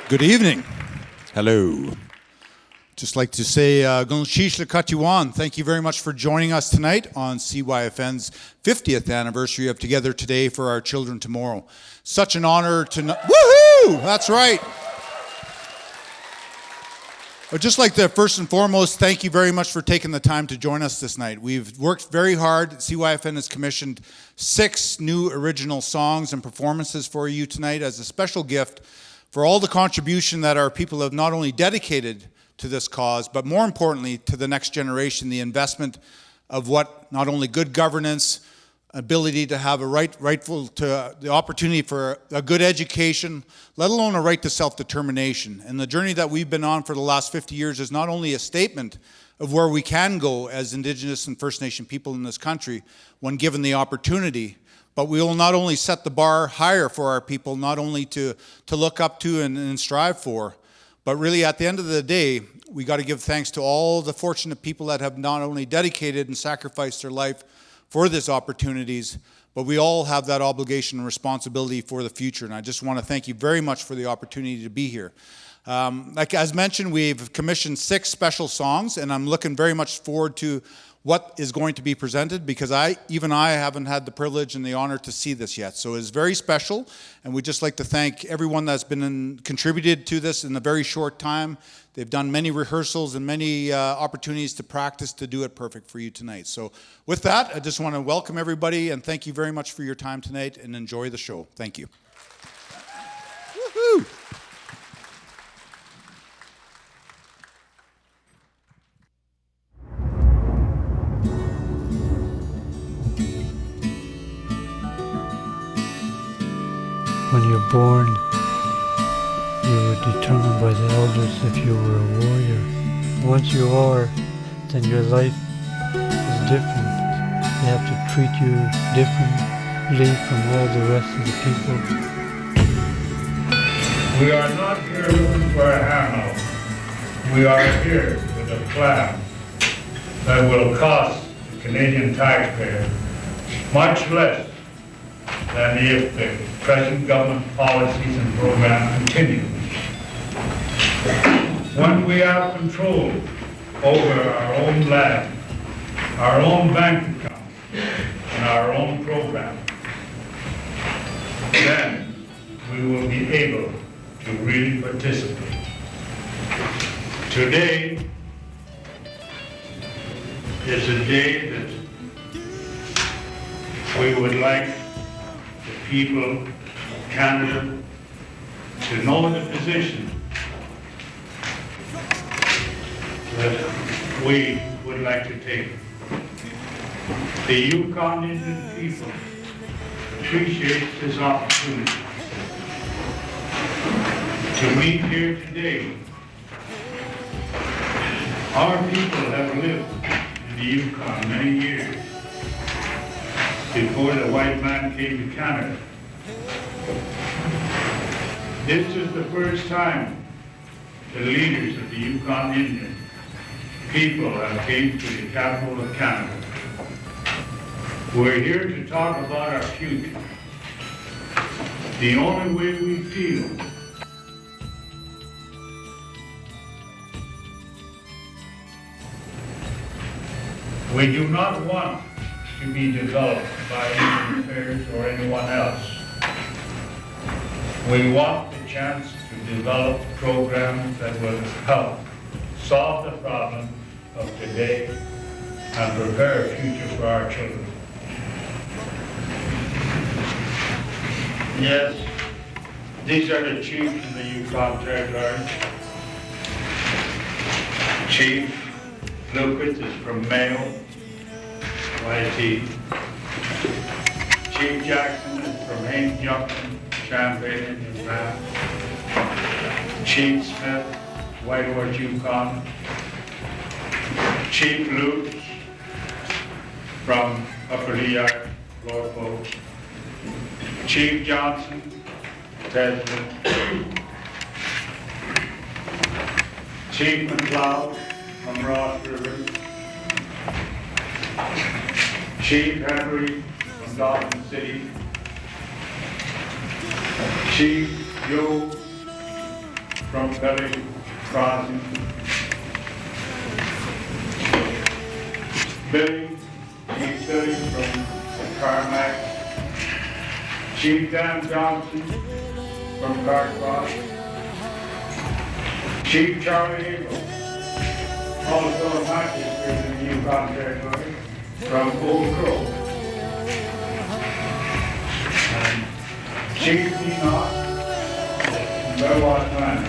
Good evening. Hello. Just like to say, Gunshishla Katiwan, thank you very much for joining us tonight on CYFN's 50th anniversary of Together Today for Our Children Tomorrow. Such an honor to... Woohoo! That's right. I'd just like to first and foremost thank you very much for taking the time to join us this night. We've worked very hard. CYFN has commissioned 6 new original songs and performances for you tonight as a special gift for all the contribution that our people have not only dedicated to this cause, but more importantly, to the next generation, the investment of what not only good governance, ability to have a rightful to the opportunity for a good education, let alone a right to self-determination. And the journey that we've been on for the last 50 years is not only a statement of where we can go as Indigenous and First Nation people in this country when given the opportunity, but we will not only set the bar higher for our people, not only to look up to and strive for, but really at the end of the day, we got to give thanks to all the fortunate people that have not only dedicated and sacrificed their life for these opportunities, but we all have that obligation and responsibility for the future. And I just want to thank you very much for the opportunity to be here. Like as mentioned, we've commissioned 6 special songs, and I'm looking very much forward to what is going to be presented, because I haven't had the privilege and the honor to see this yet. So it's very special, and we'd just like to thank everyone that's been contributed to this in a very short time. They've done many rehearsals and many opportunities to practice to do it perfect for you tonight. So with that, I just want to welcome everybody and thank you very much for your time tonight, and enjoy the show. Thank you. Woohoo! When you're born, you were determined by the elders if you were a warrior. Once you are, then your life is different. They have to treat you differently from all the rest of the people. We are not here looking for a handout. We are here with a plan that will cost the Canadian taxpayer much less than if the present government policies and program continue. When we have control over our own land, our own bank account, and our own program, then we will be able to really participate. Today is a day that we would like the people of Canada to know the position that we would like to take. The Yukon Indian people appreciate this opportunity to meet here today. Our people have lived in the Yukon many years before the white man came to Canada. This is the first time the leaders of the Yukon Indian people have came to the capital of Canada. We're here to talk about our future. The only way we feel we do not want to be developed by Indian Affairs or anyone else. We want the chance to develop programs that will help solve the problem of today and prepare a future for our children. Yes, these are the chiefs in the Yukon Territory. Chief Lucas is from Mayo, YT. Chief Jackson is from Haines Junction, Champaign, and Bath. Chief Smith, Whitehorse, Yukon. Chief Lutz from Upper Leac, Norfolk. Chief Johnson, Tesman. Chief McLeod from Ross River. Chief Henry from Dawson City. Chief Joe from Pelly Crossing. Billy from Carmack. Chief Dan Johnson from Carcross. Chief Charlie Eagle, also a magistrate in the Yukon Territory, from Old Crow. And Chief Enoch from Belmont Land.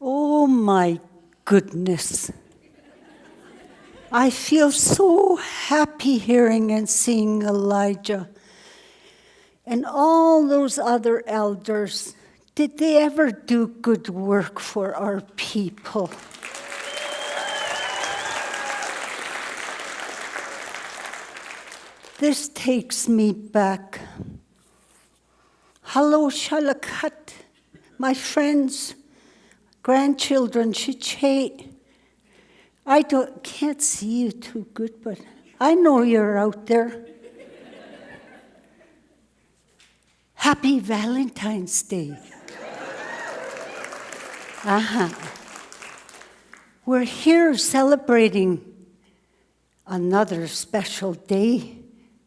Oh my goodness. I feel so happy hearing and seeing Elijah and all those other elders. Did they ever do good work for our people? This takes me back. Hello, Shalakat, my friends, grandchildren, Chiche. I can't see you too good, but I know you're out there. Happy Valentine's Day. We're here celebrating another special day.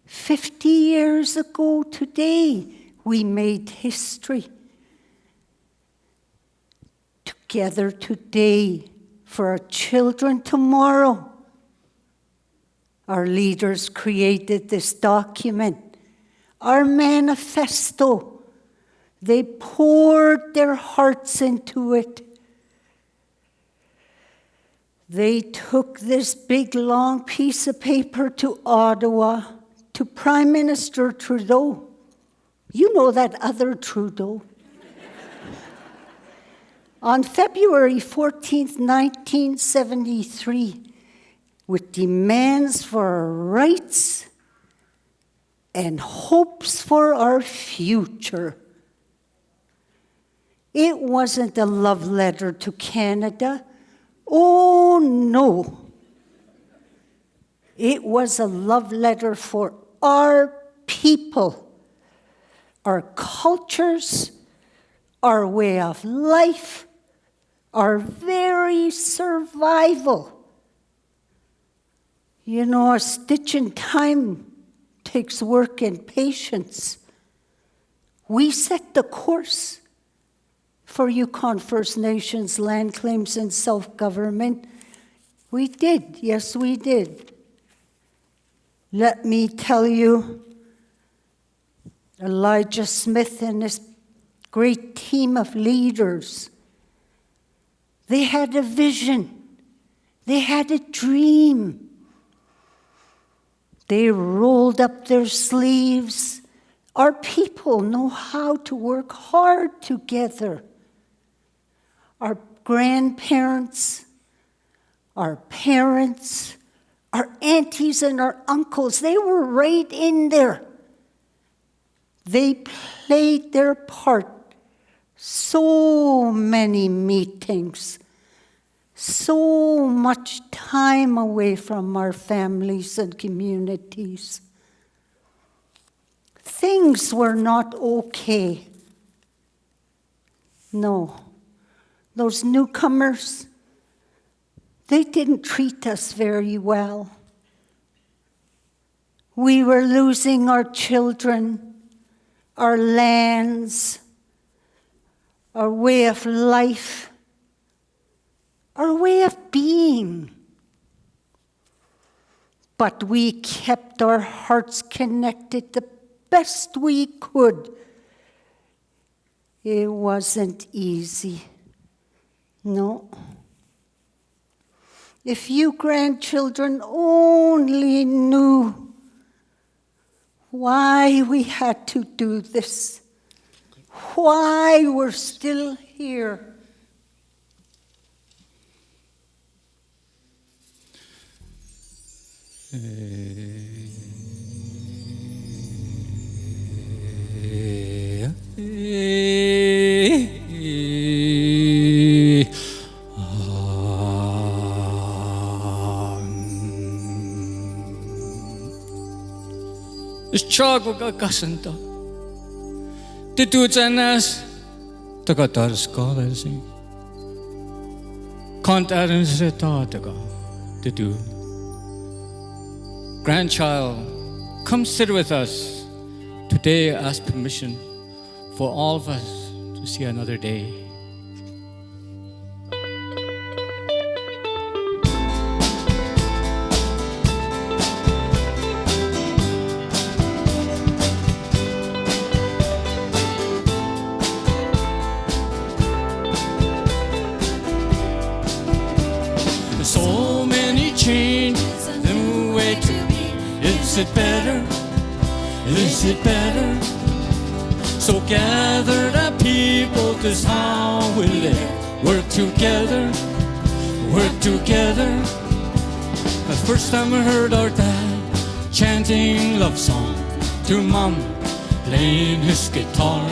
50 years ago today, we made history. Together today for our children tomorrow. Our leaders created this document, our manifesto. They poured their hearts into it. They took this big long piece of paper to Ottawa, to Prime Minister Trudeau. You know that other Trudeau. On February 14th, 1973, with demands for our rights and hopes for our future. It wasn't a love letter to Canada. Oh, no. It was a love letter for our people, our cultures, our way of life, our very survival. You know, a stitch in time takes work and patience. We set the course for Yukon First Nations land claims and self-government. We did, yes, we did. Let me tell you, Elijah Smith and his great team of leaders, they had a vision. They had a dream. They rolled up their sleeves. Our people know how to work hard together. Our grandparents, our parents, our aunties and our uncles, they were right in there. They played their part. So many meetings, so much time away from our families and communities. Things were not okay. No, those newcomers, they didn't treat us very well. We were losing our children, our lands, our way of life, our way of being. But we kept our hearts connected the best we could. It wasn't easy. No. If you grandchildren only knew why we had to do this, why we're still here. is chago ga kasanta. The two janas, the gatar scholars. Contarin se tataga, the two. Grandchild, come sit with us. Today I ask permission for all of us to see another day. So many changes, a new way to be. Is it better? Is it better? So gather the people, this how we live. Work together, work together. The first time I heard our dad chanting love song to mom playing his guitar.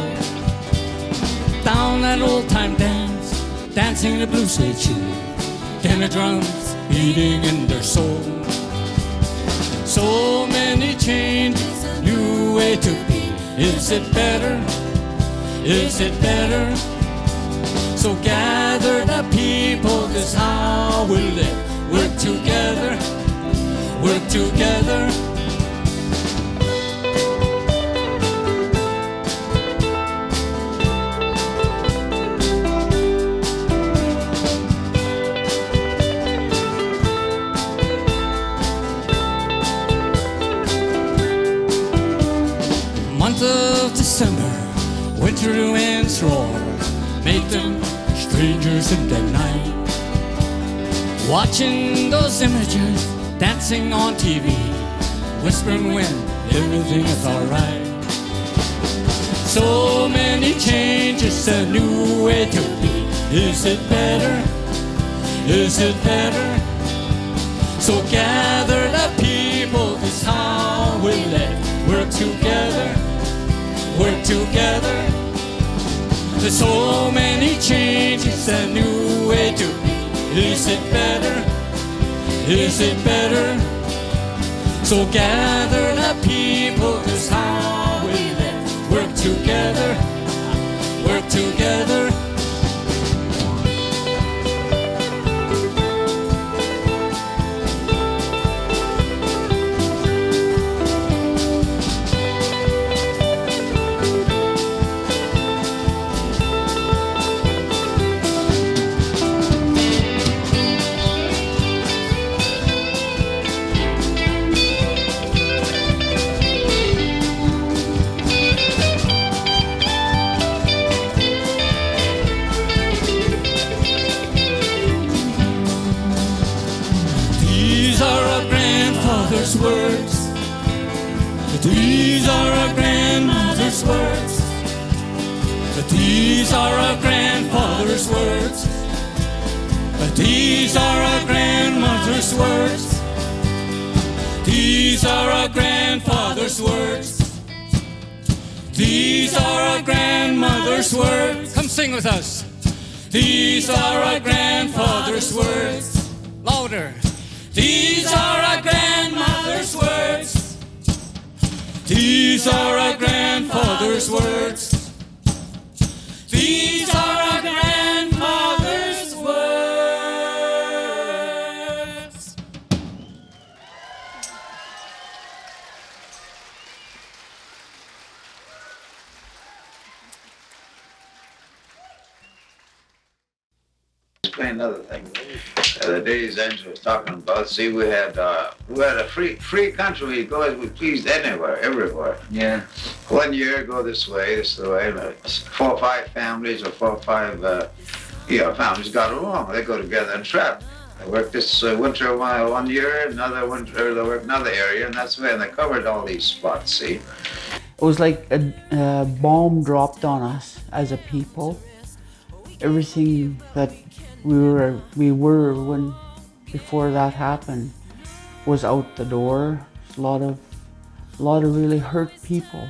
Down that old time dance, dancing the blues they chew. Then the drums beating in their soul. So many changes, a new way to be. Is it better? Is it better? So gather the people, this is how we live. Work together, work together. Month of December, winter winds roar, make them strangers in the night. Watching those images, dancing on TV, whispering when everything is alright. So many changes, a new way to be. Is it better? Is it better? So gather the people, this is how we live. Work together, work together. There's so many changes, a new way to be. Is it better? Is it better? So gather the people, this is how we live. Work together, work together. These are our grandfather's words. These are our grandmother's words. These are our grandfather's words. These are our grandmother's words. These are our grandfather's words. These are our grandmother's words. Come sing with us. These are our grandfather's words. Louder. These are our grandmother's words. These are our grandfather's words. These are our grandmother's words. Explain another thing. The days Angela was talking about. See, we had a free country. We go as we pleased anywhere, everywhere. Yeah. 1 year go this way, 4 or 5 families or 4 or 5 families got along. They go together and trap. They work this winter 1 year, another winter they work another area, and that's when they covered all these spots. See. It was like a bomb dropped on us as a people. Everything that we were when before that happened was out the door. A lot of really hurt people,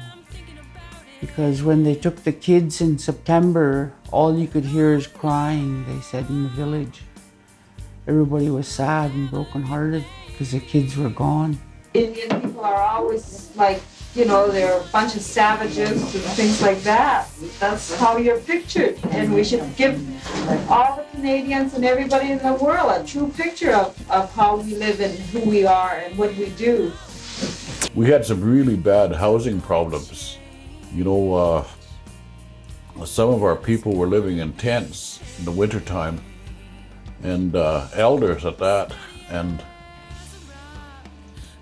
because when they took the kids in September, all you could hear is crying. They said in the village, everybody was sad and brokenhearted because the kids were gone. Indian people are always like, you know, they're a bunch of savages and things like that. That's how you're pictured. And we should give all the Canadians and everybody in the world a true picture of how we live and who we are and what we do. We had some really bad housing problems. You know, some of our people were living in tents in the wintertime, and elders at that, and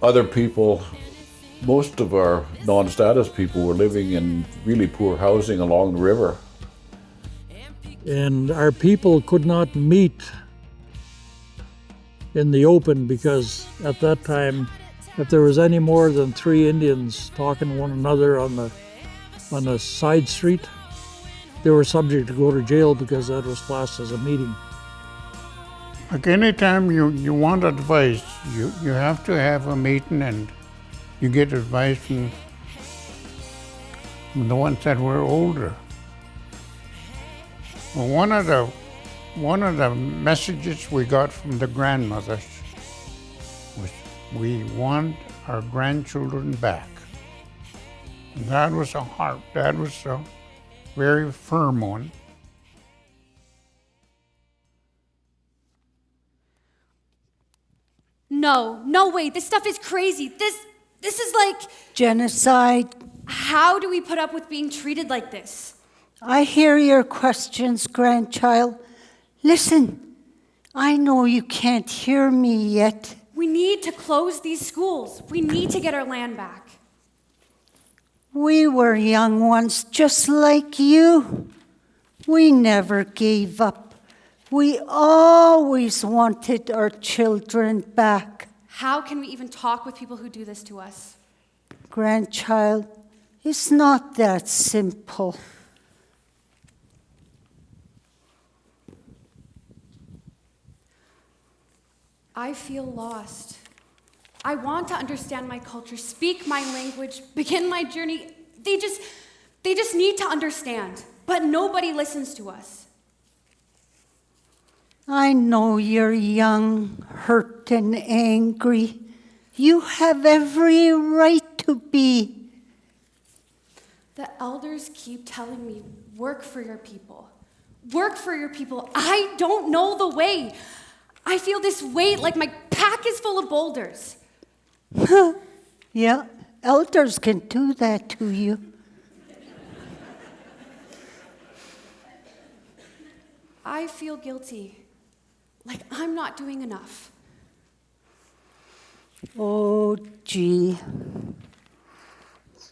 other people, most of our non-status people were living in really poor housing along the river. And our people could not meet in the open because at that time, if there was any more than 3 Indians talking to one another on a side street, they were subject to go to jail because that was classed as a meeting. Like anytime you want advice, you have to have a meeting and you get advice from the ones that were older. Well, one of the messages we got from the grandmothers was, we want our grandchildren back. And that was a very firm one. No way. This stuff is crazy. This is like Genocide. How do we put up with being treated like this? I hear your questions, grandchild. Listen, I know you can't hear me yet. We need to close these schools. We need to get our land back. We were young ones just like you. We never gave up. We always wanted our children back. How can we even talk with people who do this to us? Grandchild, it's not that simple. I feel lost. I want to understand my culture, speak my language, begin my journey. They just need to understand, but nobody listens to us. I know you're young, hurt, and angry. You have every right to be. The elders keep telling me, work for your people. Work for your people. I don't know the way. I feel this weight like my pack is full of boulders. Yeah, elders can do that to you. I feel guilty, like I'm not doing enough. Oh, gee.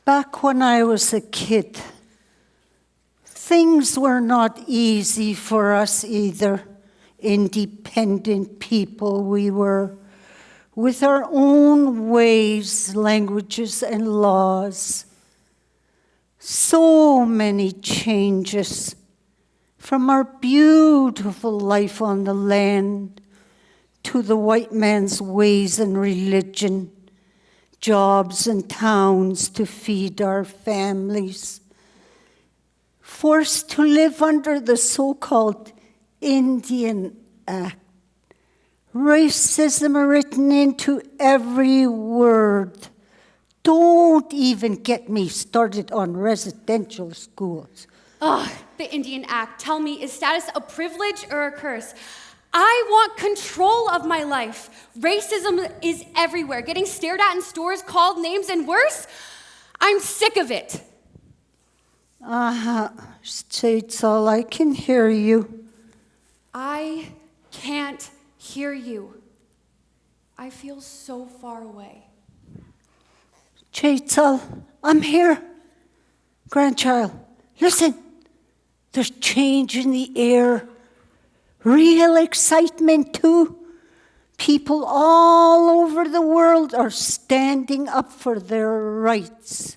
Back when I was a kid, things were not easy for us either. Independent people we were, with our own ways, languages, and laws. So many changes from our beautiful life on the land to the white man's ways and religion, jobs and towns to feed our families. Forced to live under the so-called Indian Act. Racism written into every word. Don't even get me started on residential schools. Ugh, the Indian Act. Tell me, is status a privilege or a curse? I want control of my life. Racism is everywhere. Getting stared at in stores, called names, and worse. I'm sick of it. States all I can hear you. I can't hear you. I feel so far away. Chaitzal, I'm here. Grandchild, listen. There's change in the air. Real excitement, too. People all over the world are standing up for their rights.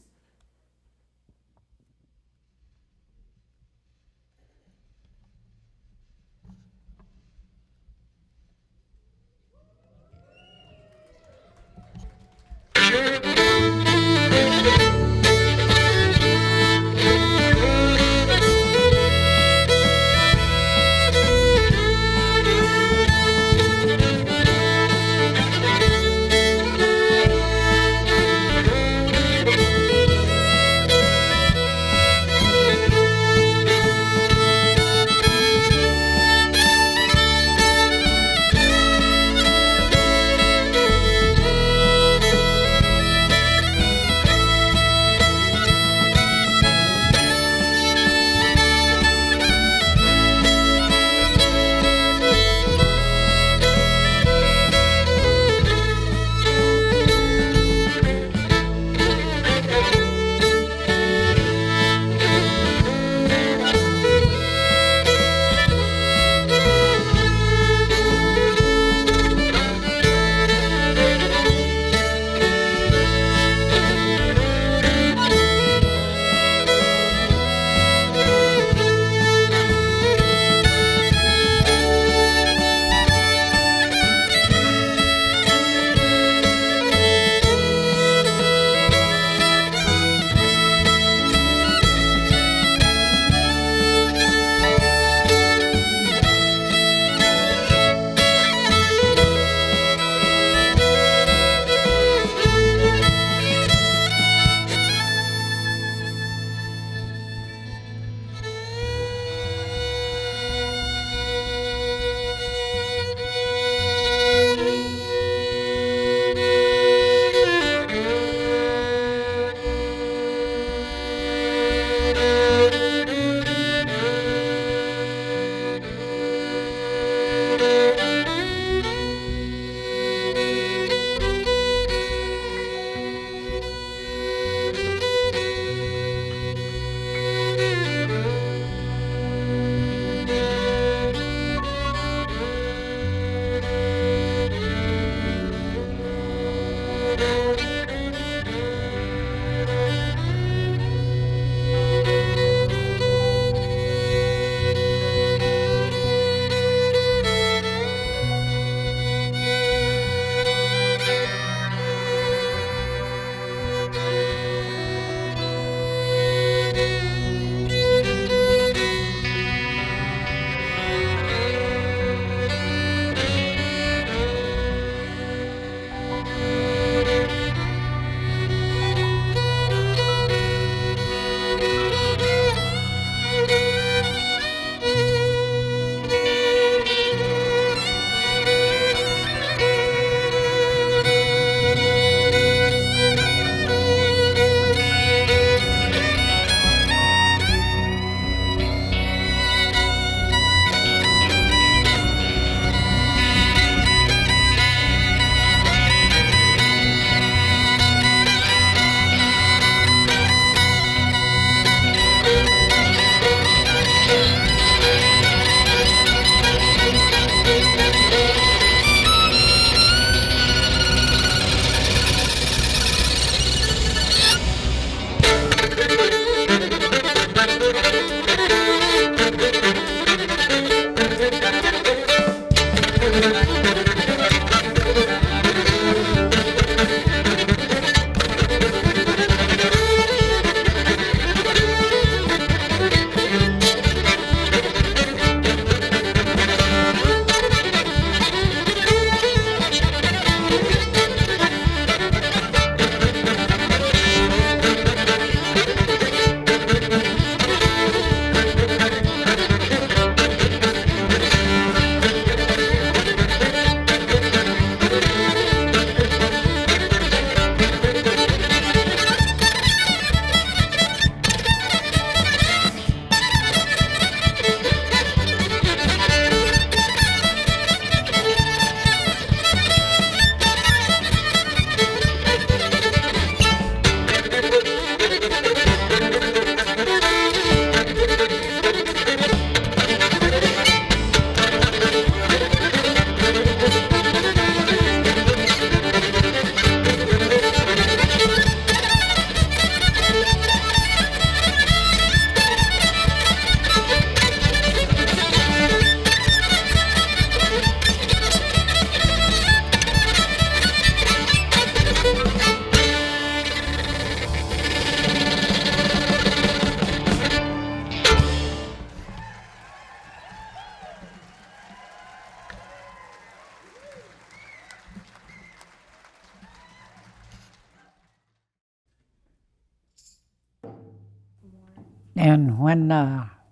And when,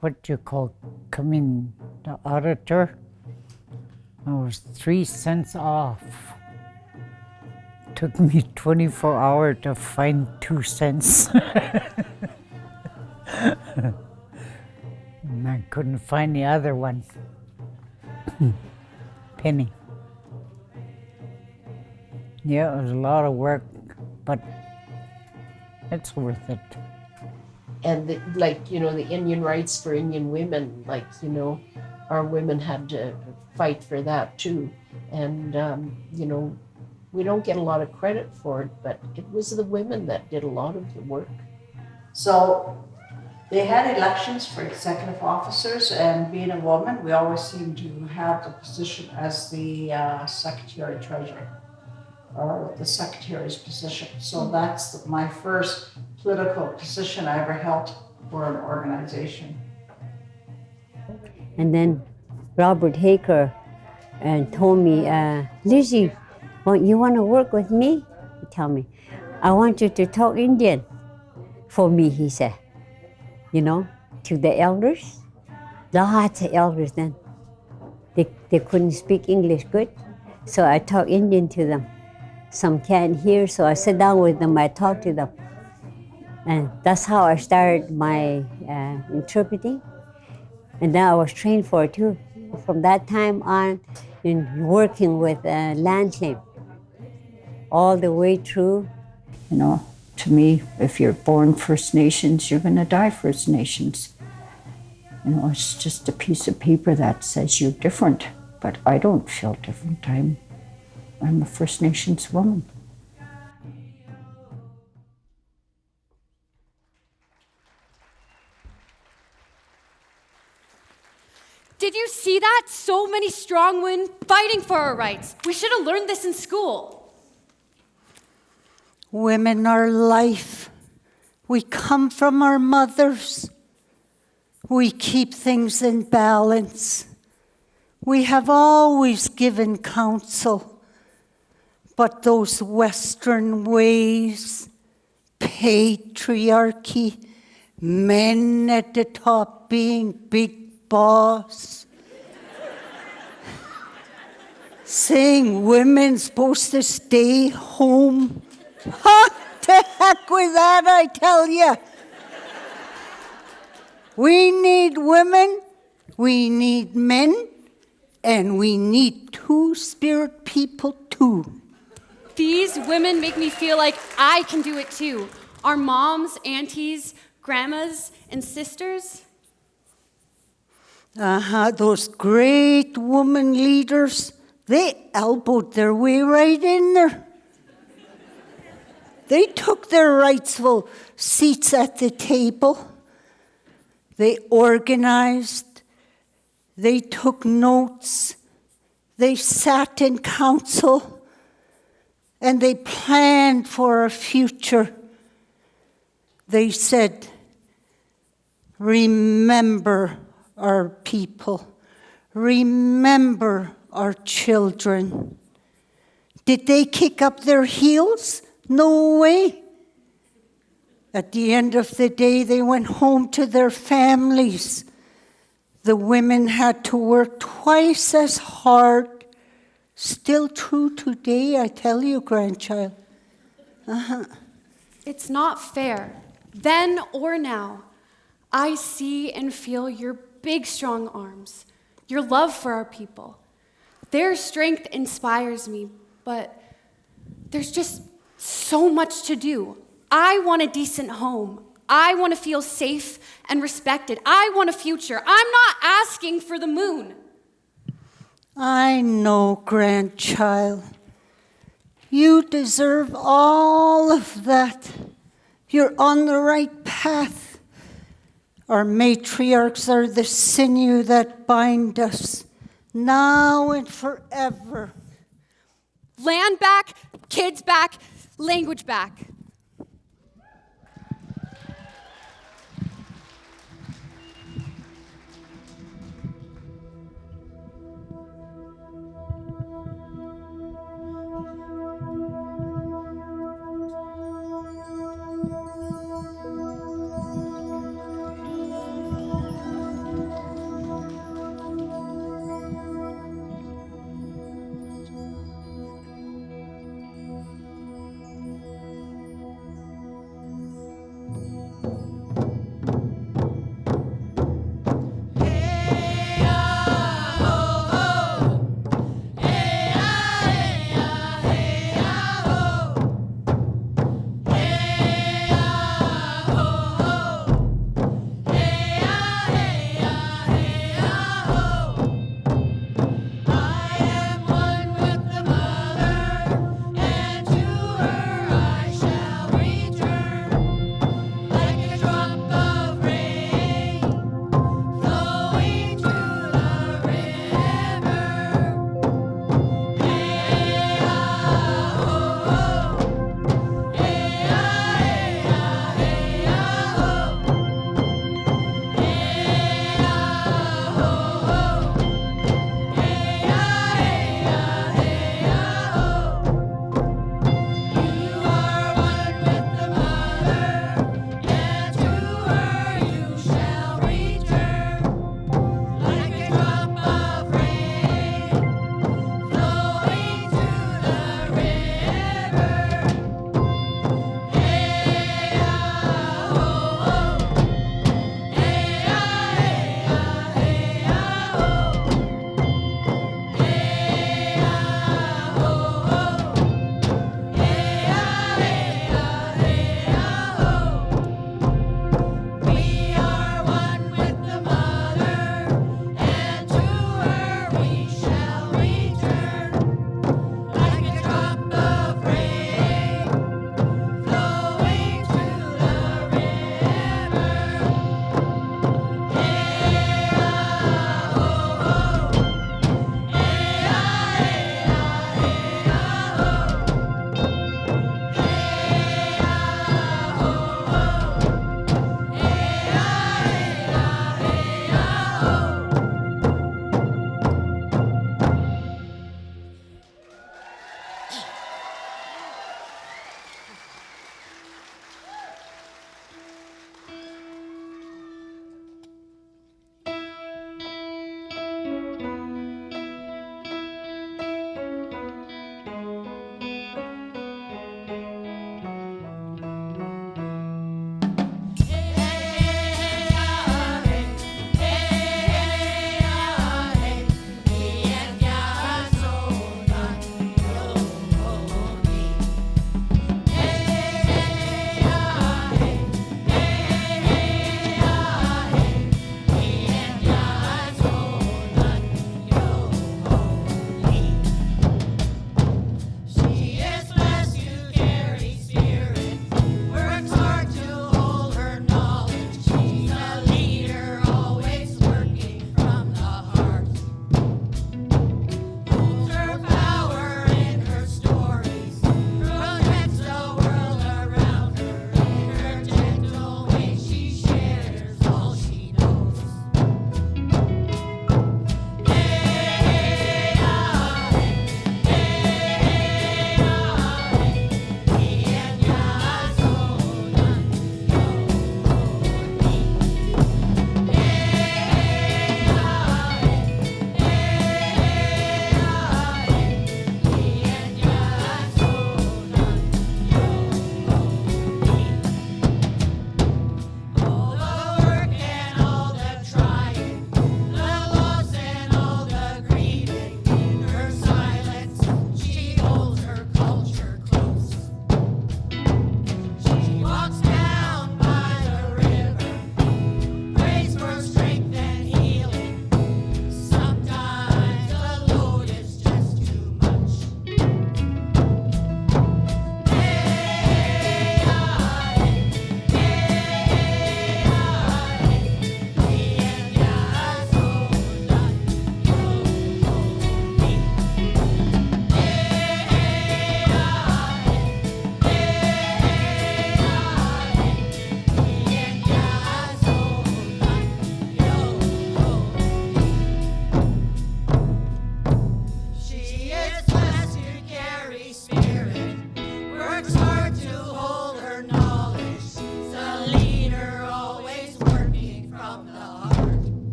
what you call, coming the auditor, I was 3 cents off. Took me 24 hours to find 2 cents. And I couldn't find the other one. Penny. Yeah, it was a lot of work, but it's worth it. And the Indian rights for Indian women, our women had to fight for that too. And, we don't get a lot of credit for it, but it was the women that did a lot of the work. So they had elections for executive officers, and being a woman, we always seem to have the position as the secretary treasurer, or the secretary's position. So that's my first political position I ever held for an organization. And then Robert Haker told me, Lizzie, you want to work with me? He told me, I want you to talk Indian for me, he said. To the elders. Lots of elders then. They couldn't speak English good, so I talk Indian to them. Some can't hear, so I sit down with them, I talk to them. And that's how I started my interpreting. And then I was trained for it too. From that time on, in working with land claim, all the way through. To me, if you're born First Nations, you're going to die First Nations. It's just a piece of paper that says you're different, but I don't feel different. I'm a First Nations woman. see that? So many strong women fighting for our rights. We should have learned this in school. Women are life. We come from our mothers. We keep things in balance. We have always given counsel, but those Western ways, patriarchy, men at the top being big boss, saying women's supposed to stay home. Ha! To heck with that, I tell you. We need women, we need men, and we need two-spirit people too. These women make me feel like I can do it too. Our moms, aunties, grandmas, and sisters. Those great woman leaders, they elbowed their way right in there. They took their rightful seats at the table. They organized. They took notes. They sat in council. And they planned for a future. They said, remember our people. Remember our children. Did they kick up their heels? No way. At the end of the day, they went home to their families. The women had to work twice as hard. Still true today, I tell you, grandchild. It's not fair, then or now. I see and feel your big, strong arms, your love for our people. Their strength inspires me, but there's just so much to do. I want a decent home. I want to feel safe and respected. I want a future. I'm not asking for the moon. I know, grandchild. You deserve all of that. You're on the right path. Our matriarchs are the sinew that bind us, now and forever. Land back, kids back, language back.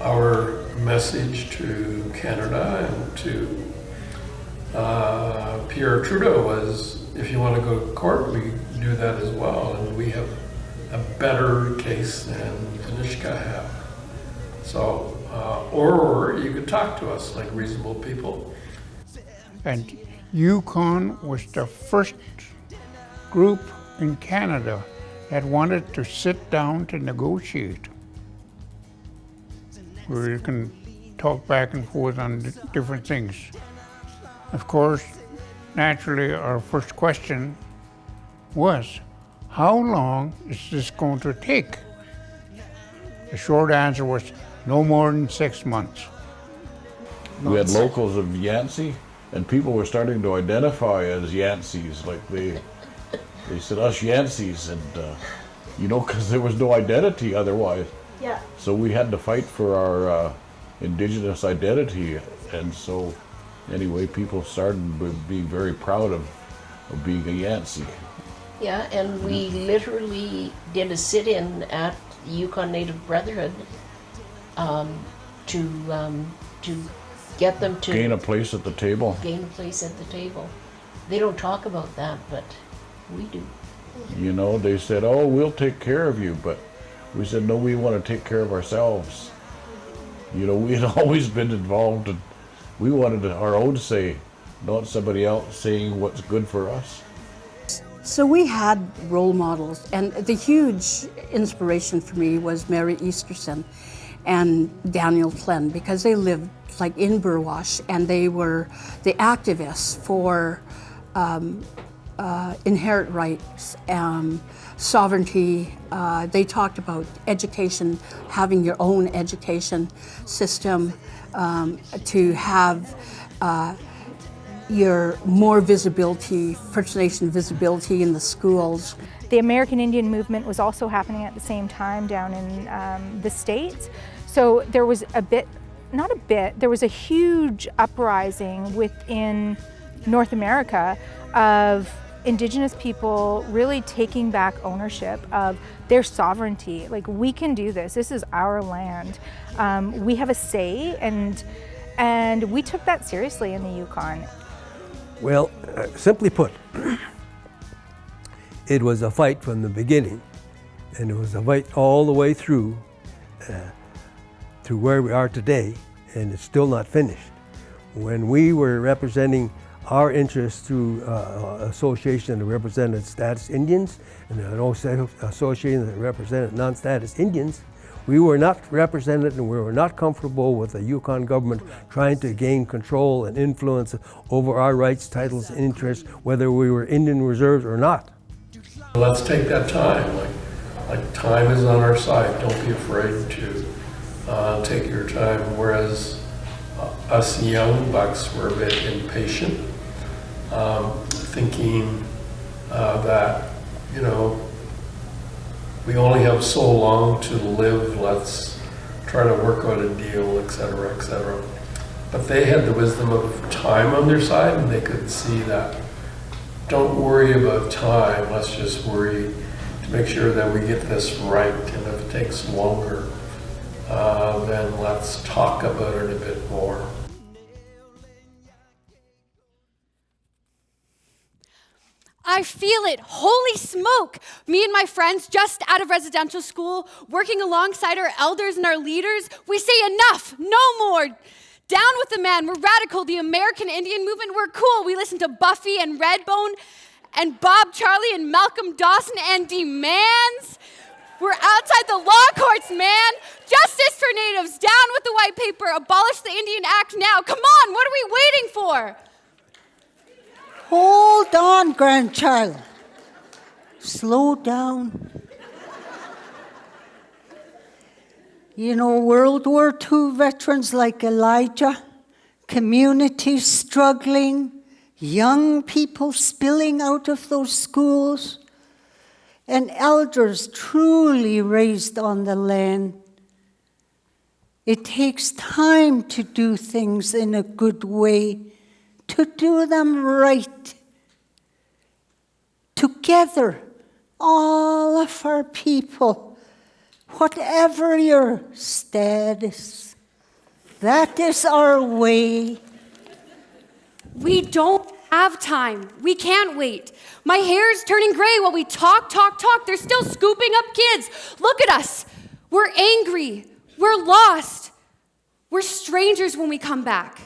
our message to Canada and to Pierre Trudeau was, if you want to go to court, we do that as well, and we have a better case than Kanishka have. So, or you could talk to us like reasonable people. And Yukon was the first group in Canada that wanted to sit down to negotiate. We can talk back and forth on different things. Of course, naturally, our first question was, how long is this going to take? The short answer was no more than 6 months. We had locals of Yancey, and people were starting to identify as Yanceys, like they said us Yanceys, and because there was no identity otherwise. Yeah. So we had to fight for our Indigenous identity, and so anyway, people started being very proud of being a Yancey. Yeah, and we literally did a sit-in at Yukon Native Brotherhood to get them to Gain a place at the table. Gain a place at the table. They don't talk about that, but we do. They said, "Oh, we'll take care of you," but we said, "No, we want to take care of ourselves." We had always been involved, and we wanted our own say, not somebody else saying what's good for us. So we had role models, and the huge inspiration for me was Mary Easterson and Daniel Plen, because they lived like in Burwash, and they were the activists for inherent rights, sovereignty. They talked about education, having your own education system, to have your more visibility, First Nation visibility in the schools. The American Indian movement was also happening at the same time down in the States. So there was there was a huge uprising within North America of Indigenous people really taking back ownership of their sovereignty. Like, we can do this. This is our land. We have a say, and we took that seriously in the Yukon. Well, simply put, it was a fight from the beginning, and it was a fight all the way through to where we are today, and it's still not finished. When we were representing our interests through association that represented status Indians and an association that represented non-status Indians, we were not represented, and we were not comfortable with the Yukon government trying to gain control and influence over our rights, titles, and interests, whether we were Indian reserves or not. Let's take that time. Like time is on our side. Don't be afraid to take your time. Whereas us young bucks were a bit impatient, thinking that, we only have so long to live, let's try to work out a deal, etc., etc. But they had the wisdom of time on their side, and they could see that, don't worry about time, let's just worry to make sure that we get this right, and if it takes longer, then let's talk about it a bit more. I feel it. Holy smoke. Me and my friends just out of residential school, working alongside our elders and our leaders, we say enough, no more. Down with the man. We're radical. The American Indian movement, we're cool. We listen to Buffy and Redbone and Bob Charlie and Malcolm Dawson and demands. We're outside the law courts, man. Justice for natives. Down with the white paper. Abolish the Indian Act now. Come on, what are we waiting for? Hold on, grandchild. Slow down. World War II veterans like Elijah, communities struggling, young people spilling out of those schools, and elders truly raised on the land. It takes time to do things in a good way, to do them right. Together, all of our people, whatever your status, That is our way. We don't have time. We can't wait. My hair is turning gray while we talk. They're still scooping up kids. Look at us. We're angry. We're lost. We're strangers when we come back.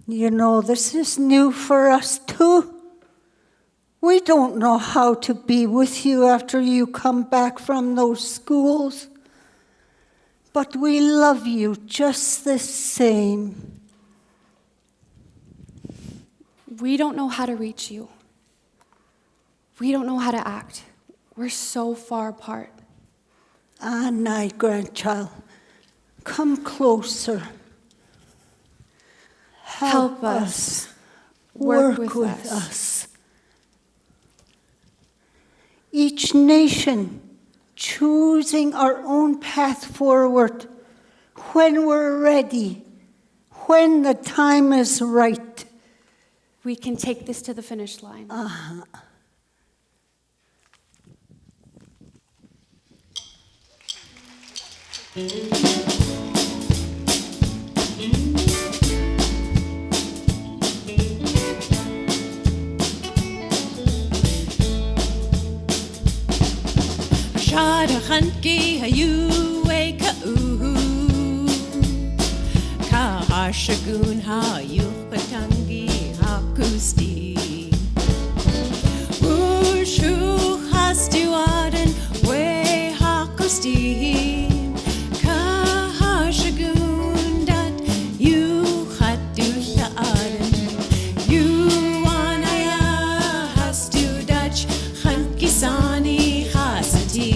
You know, this is new for us too. We don't know how to be with you after you come back from those schools. But we love you just the same. We don't know how to reach you. We don't know how to act. We're so far apart. Anna, grandchild, come closer. Help us. Work with us. Each nation choosing our own path forward when we're ready, when the time is right. We can take this to the finish line. Shada khanki hayu weka ka hashagun hayu katangi hakusti ushu hastu aden we hakusti ka hashagun dat you hatu aden you anaya hastu dach khanki sani hasati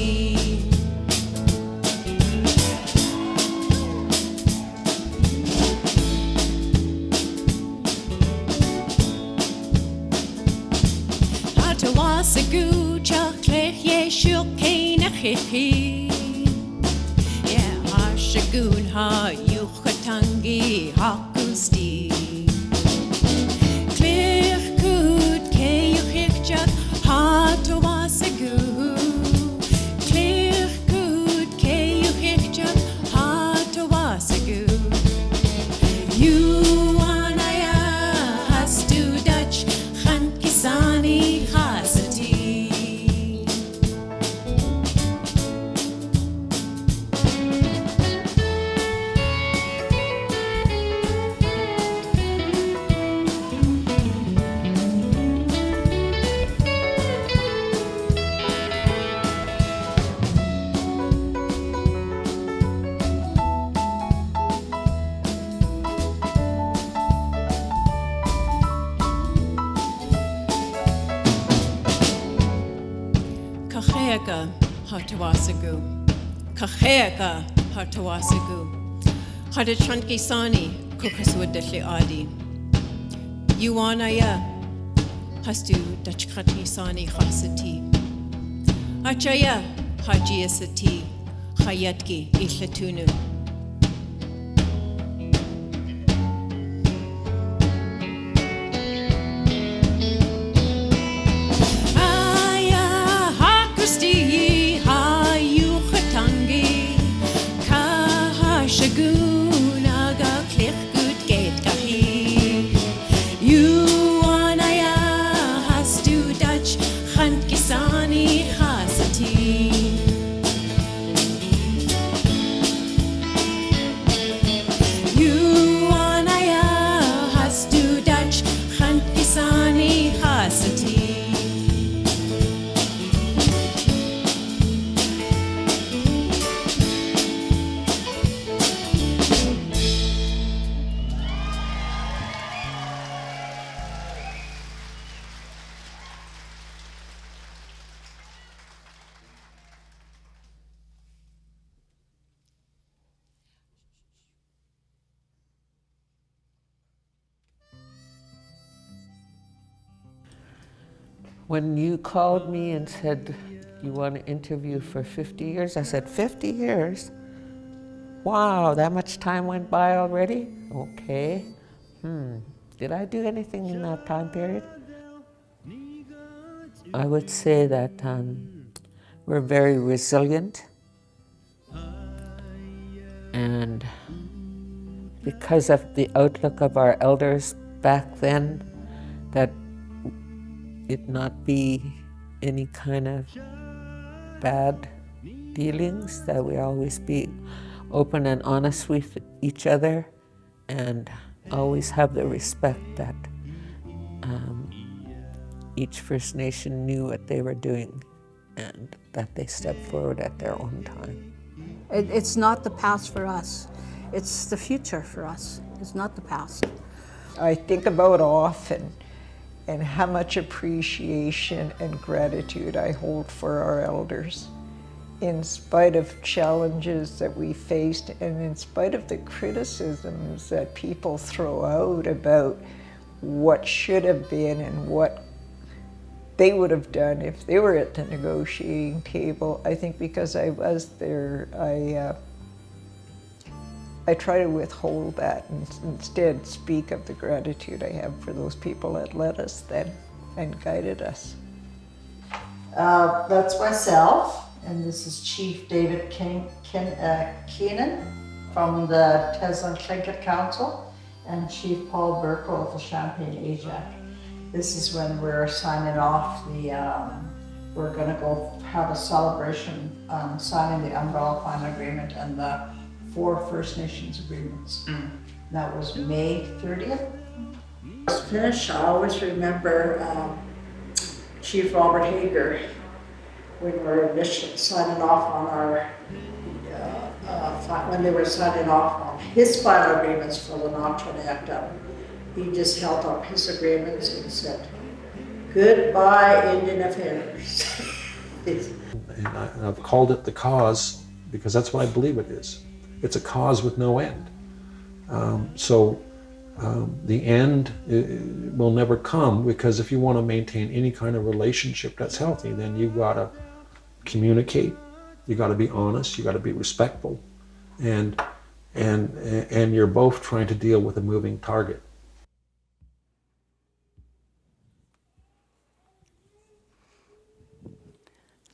Sagu chakle ye shukina khihi ya hashagun ha yukhatangi hakusti clear good ke yukhjak ha to wasagu clear good ke yukhjak ha to wasagu you anaya has to dutch khan kisani Kahega hatawasagu. Kahega hatawasagu. Hadachanki sani kukaswadali adi. Yuanaya hastu dachkati sani khasati. Achaya hajiasati khayatki ishatunu. When you called me and said you want to interview for 50 years, I said, 50 years? Wow, that much time went by already? Okay. Did I do anything in that time period? I would say that we're very resilient And because of the outlook of our elders back then, that it not be any kind of bad dealings, that we always be open and honest with each other and always have the respect that each First Nation knew what they were doing and that they stepped forward at their own time. It's not the past for us. It's the future for us. It's not the past. I think about often and how much appreciation and gratitude I hold for our elders. In spite of challenges that we faced and in spite of the criticisms that people throw out about what should have been and what they would have done if they were at the negotiating table, I think because I was there, I try to withhold that and instead speak of the gratitude I have for those people that led us then and guided us. That's myself, and this is Chief David Keenan from the Teslin Tlingit Council and Chief Paul Burko of the Champagne Ajax. This is when we're signing off we're gonna go have a celebration signing the Umbrella Plan Agreement and the 4 First Nations agreements. That was May 30th. To finish, I always remember Chief Robert Hager when we were initially signing off on our, when they were signing off on his final agreements for the Nocturne Act Up. He just held up his agreements and said, "Goodbye, Indian Affairs." And I've called it the cause because that's what I believe it is. It's a cause with no end. The end will never come, because if you want to maintain any kind of relationship that's healthy, then you've got to communicate, you got to be honest, you got to be respectful, and you're both trying to deal with a moving target.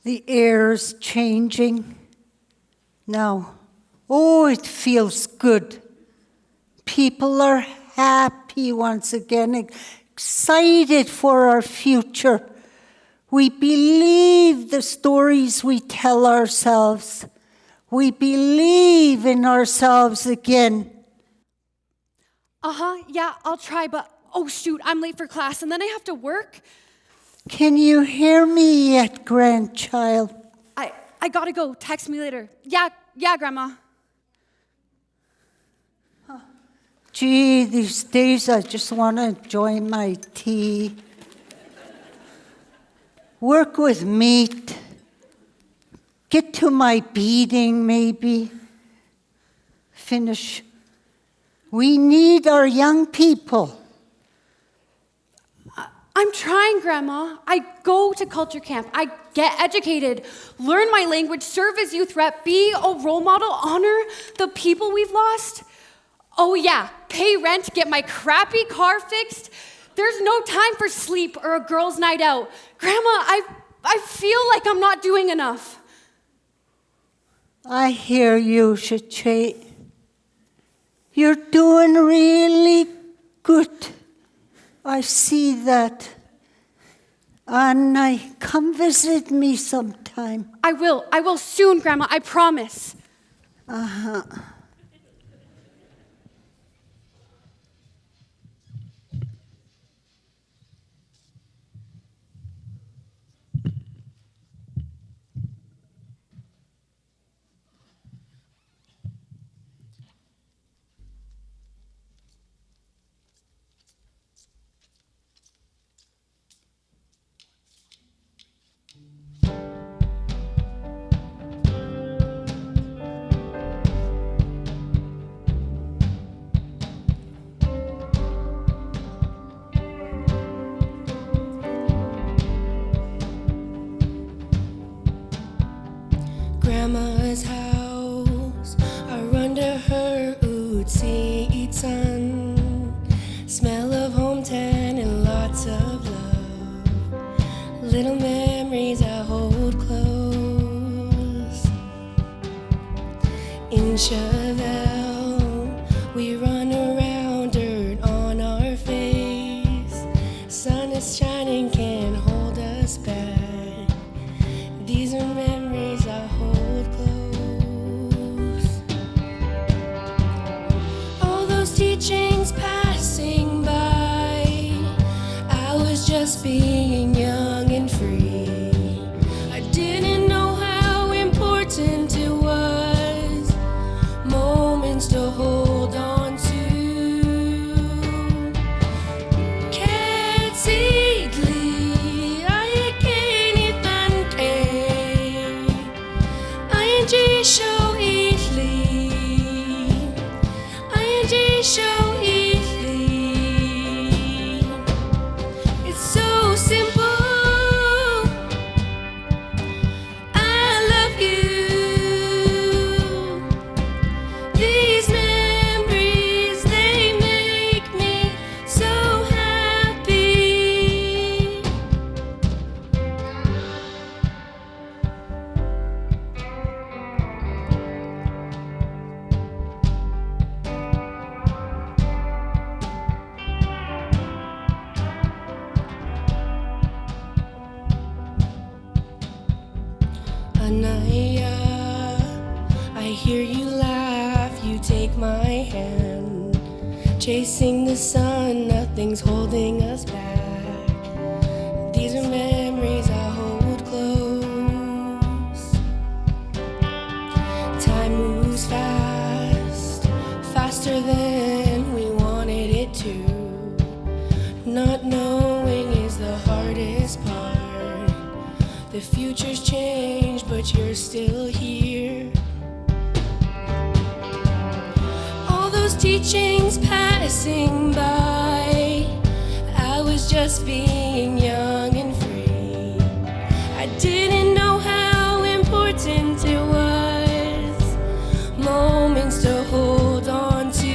The air's changing now. Oh, it feels good. People are happy once again, excited for our future. We believe the stories we tell ourselves. We believe in ourselves again. Yeah, I'll try, but oh shoot, I'm late for class and then I have to work. Can you hear me yet, grandchild? I gotta go. Text me later. Yeah, Grandma. Gee, these days I just want to enjoy my tea. Work with meat. Get to my beading, maybe. Finish. We need our young people. I'm trying, Grandma. I go to culture camp. I get educated, learn my language, serve as youth rep, be a role model, honor the people we've lost. Oh yeah, pay rent, get my crappy car fixed. There's no time for sleep or a girls' night out. Grandma, I feel like I'm not doing enough. I hear you, Shache. You're doing really good. I see that. Anna, come visit me sometime. I will soon, Grandma, I promise. Uh-huh. Grandma's house, I run to her ootsie sun. Smell of hometown and lots of love. Little memories I hold close. In Chevelle. is shining can't hold us back. These are memories I hold close. All those teachings passing by, I was just being young and free. I didn't know how important it was, moments to hold on to. It's so simple. I love you. These memories, they make me so happy. Anaya, I hear you laugh, you take my hand. Chasing the sun, nothing's holding us back. These are memories I hold close. Time moves fast, faster than we wanted it to. Not knowing is the hardest part. The future's changed, but you're still here. All those teachings passing by, I was just being young and free. I didn't know how important it was, moments to hold on to.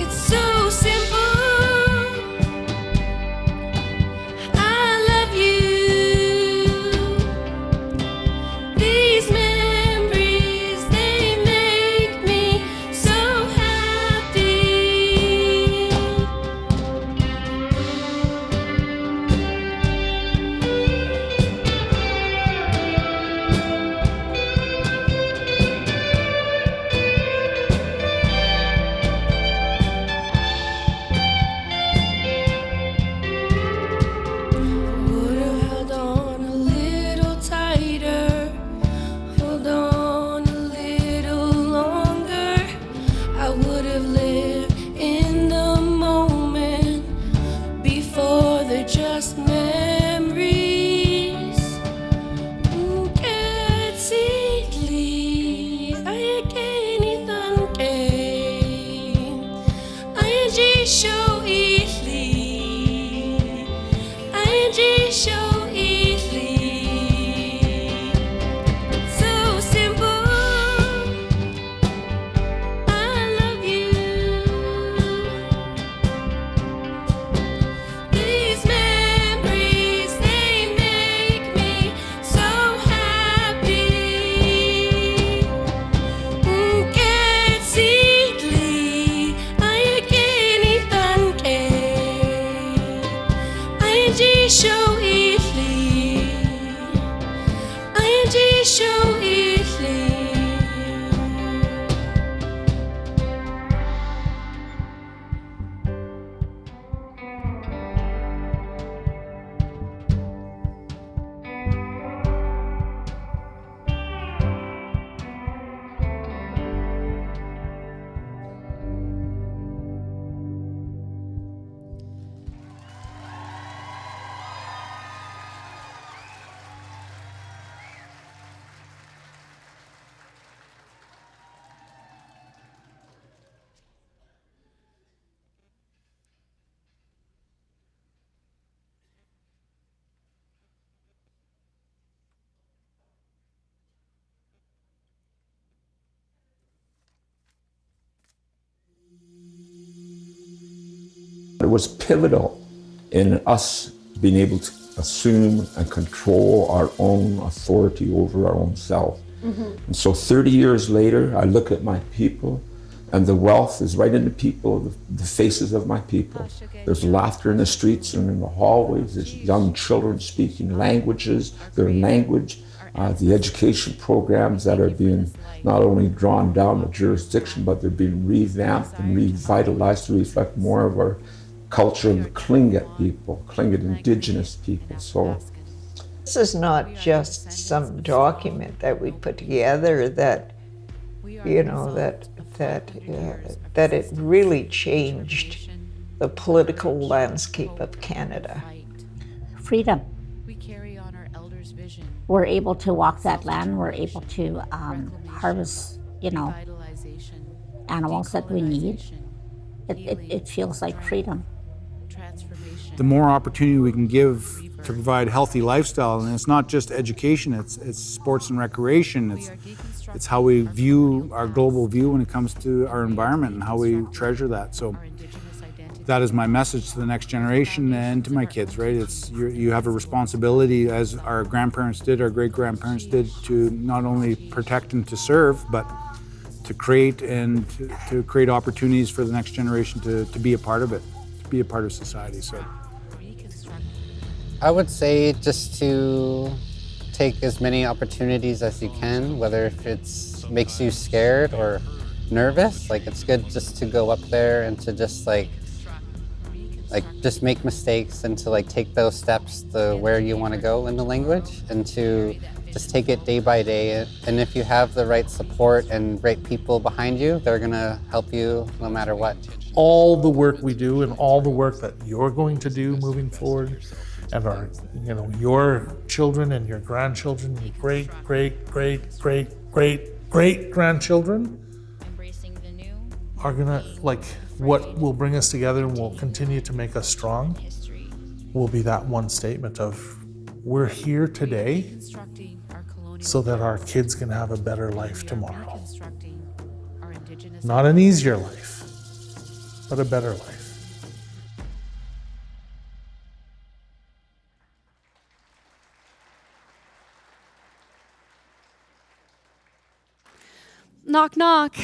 It's so simple. I love you. These memories, they make me so happy. Would've held on a little tighter, hold on a little longer. I would've lived in the moment before they're just memories. Katsidli, ayakeni tanke, ayaji show itli. So simple. I love you. These memories, they make me so happy. Katsidli, ayakeni tanke, ayaji show itli. It was pivotal in us being able to assume and control our own authority over our own self. And so 30 years later, I look at my people, and the wealth is right in the people, the faces of my people. There's laughter in the streets and in the hallways. There's young children speaking languages, their language, the education programs that are being not only drawn down the jurisdiction, but they're being revamped and revitalized to reflect more of our culture of the Tlingit people, Tlingit indigenous people. So this is not just some document that we put together that, you know, that it really changed the political landscape of Canada. Freedom. We're able to walk that land. We're able to harvest, you know, animals that we need. It feels like freedom. The more opportunity we can give to provide healthy lifestyle, and it's not just education, it's sports and recreation, it's how we view our global view when it comes to our environment and how we treasure that. So that is my message to the next generation and to my kids, right? It's you have a responsibility, as our grandparents did, our great-grandparents did, to not only protect and to serve, but to create and to create opportunities for the next generation to be a part of it, to be a part of society. So I would say just to take as many opportunities as you can, whether if it's makes you scared or nervous. Like, it's good just to go up there and to just like just make mistakes and to like take those steps to where you want to go in the language, and to just take it day by day. And if you have the right support and right people behind you, they're gonna help you no matter what. All the work we do and all the work that you're going to do moving forward, and our, you know, your children and your grandchildren, your great grandchildren are gonna, like, what will bring us together and will continue to make us strong will be that one statement of, we're here today so that our kids can have a better life tomorrow. Not an easier life, but a better life. Knock, knock.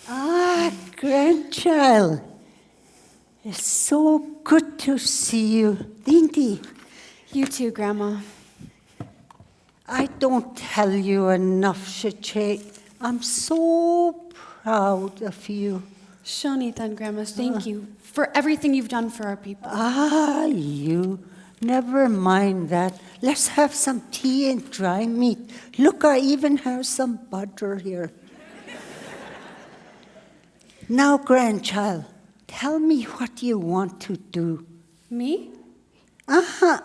Ah, grandchild. It's so good to see you, Dinty. You too, Grandma. I don't tell you enough, Chiche. I'm so proud of you. Shanitan, Grandma, thank you for everything you've done for our people. Ah, you. Never mind that. Let's have some tea and dry meat. Look, I even have some butter here. Now, grandchild, tell me what you want to do. Me? Uh-huh.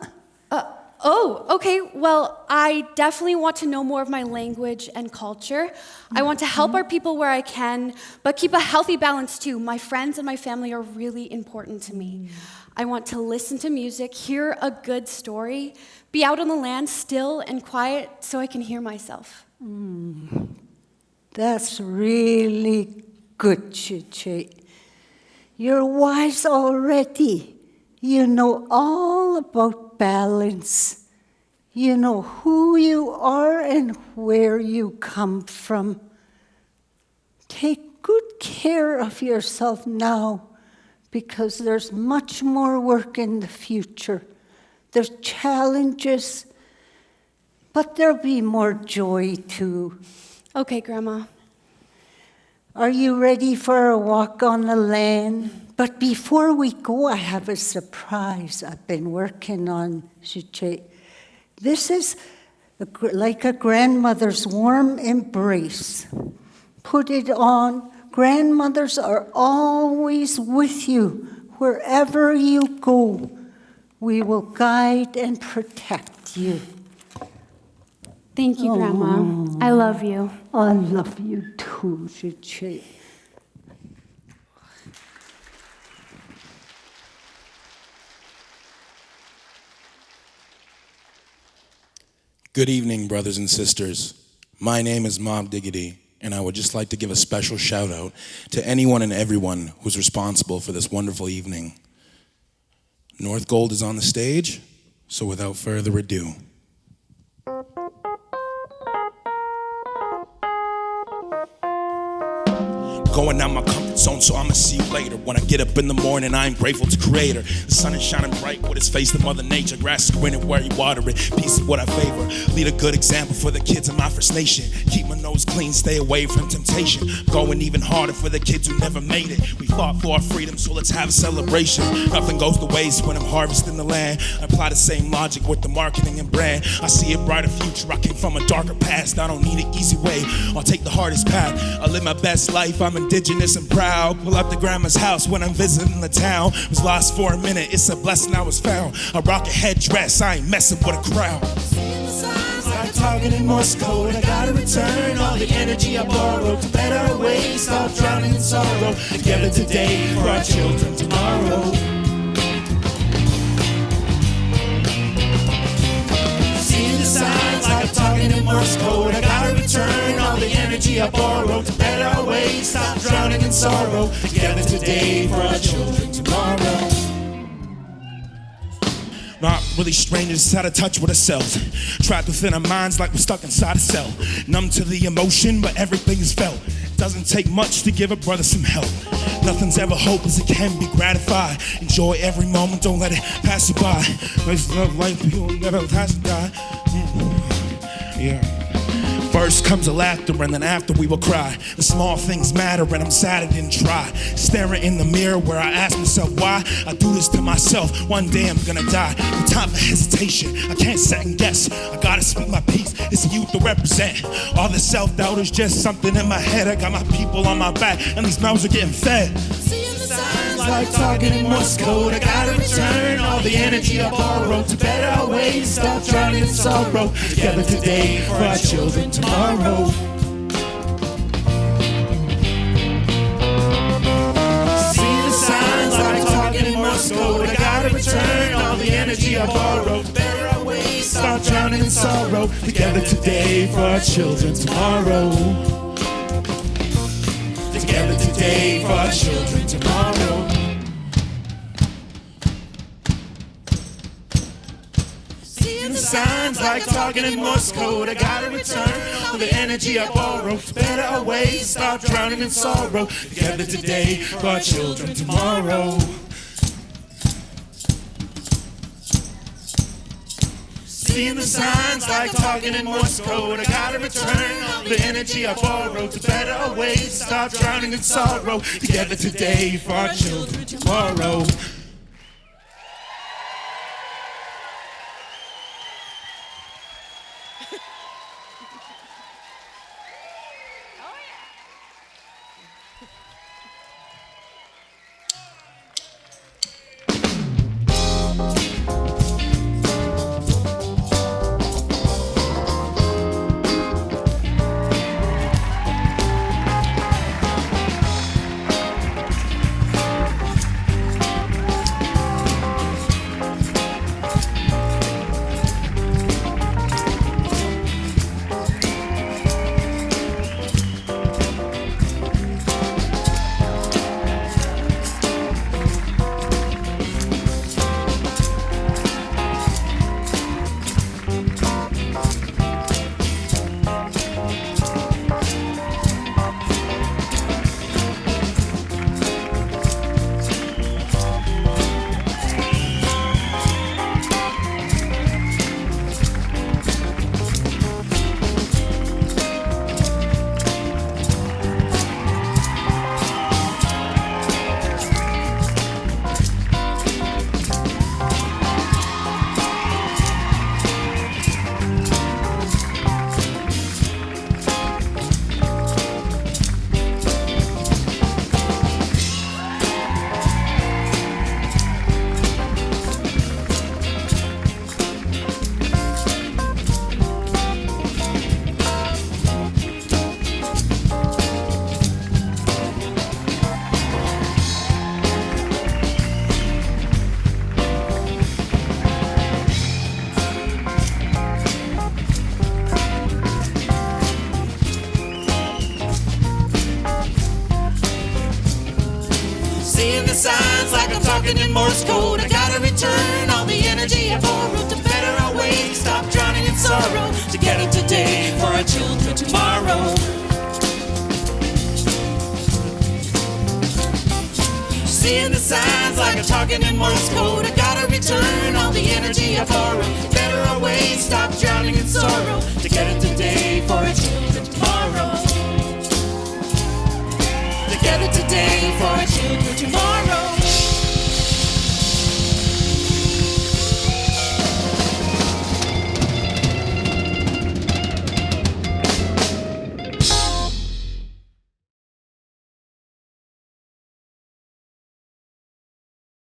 Oh, okay. Well, I definitely want to know more of my language and culture. I want to help our people where I can, but keep a healthy balance too. My friends and my family are really important to me. I want to listen to music, hear a good story, be out on the land still and quiet so I can hear myself. That's really good, Chiche. You're wise already. You know all about balance. You know who you are and where you come from. Take good care of yourself now, because there's much more work in the future. There's challenges, but there'll be more joy too. Okay, Grandma. Are you ready for a walk on the land? But before we go, I have a surprise I've been working on, Chiche. This is like a grandmother's warm embrace. Put it on. Grandmothers are always with you. Wherever you go, we will guide and protect you. Thank you, Grandma. I love you. I love you too, Chiche. Good evening, brothers and sisters. My name is Mob Diggity, And I would just like to give a special shout out to anyone and everyone who's responsible for this wonderful evening. North Gold is on the stage, so without further ado. Going out my comfort zone, so I'ma see you later. When I get up in the morning, I'm grateful to Creator. The sun is shining bright with its face to Mother Nature. Grass is greening where you water it. Peace is what I favor. Lead a good example for the kids in my First Nation. Keep my nose clean, stay away from temptation. Going even harder for the kids who never made it. We fought for our freedom, so let's have a celebration. Nothing goes to waste when I'm harvesting the land. I apply the same logic with the marketing and brand. I see a brighter future. I came from a darker past. I don't need an easy way. I'll take the hardest path. I live my best life. I'm indigenous and proud. Pull up to grandma's house when I'm visiting the town. Was lost for a minute, it's a blessing I was found. I rock a headdress, I ain't messing with a crowd. Like talking in Morse code, I gotta return all the energy I borrowed to better ways. Stop drowning in sorrow. Together today for our children tomorrow. Seeing the signs like I'm talking in Morse code, I gotta return all the energy I borrowed to better ways. Stop drowning in sorrow. Together today for our children tomorrow. Not really strangers, out of touch with ourselves. Trapped within our minds like we're stuck inside a cell. Numb to the emotion, but everything is felt. Doesn't take much to give a brother some help. Nothing's ever hopeless, it can be gratified. Enjoy every moment, don't let it pass you by. Love life, you'll never pass and die. Yeah. First comes the laughter and then after we will cry. The small things matter and I'm sad I didn't try. Staring in the mirror where I ask myself why I do this to myself. One day I'm gonna die. No time for hesitation, I can't second guess. I gotta speak my piece, it's the youth to represent. All the self-doubt is just something in my head. I got my people on my back and these mouths are getting fed. Like talking in Morse code, I gotta return all the energy I borrowed to better ways. Stop drowning in sorrow. Together today for our children tomorrow. See the signs like talking in Morse code, I gotta return all the energy I borrowed to better ways. Stop drowning in sorrow. Together today for our children tomorrow. Together today for our children tomorrow. Seeing the signs like talking in Morse code, I gotta return all the energy I borrowed to better ways. Stop drowning in sorrow. Together today for our children tomorrow. Seeing the signs like talking in Morse code, I gotta return all the energy I borrowed to better ways. Stop drowning in sorrow. Together today for our children tomorrow. Seeing the signs like I'm talking in Morse code. I gotta return all the energy I borrowed to better our ways, stop drowning in sorrow. Together today for our children tomorrow. Seeing the signs like I'm talking in Morse code. I gotta return all the energy I borrowed to better our ways, stop drowning in sorrow. Together today for our children tomorrow. Together today for our children tomorrow.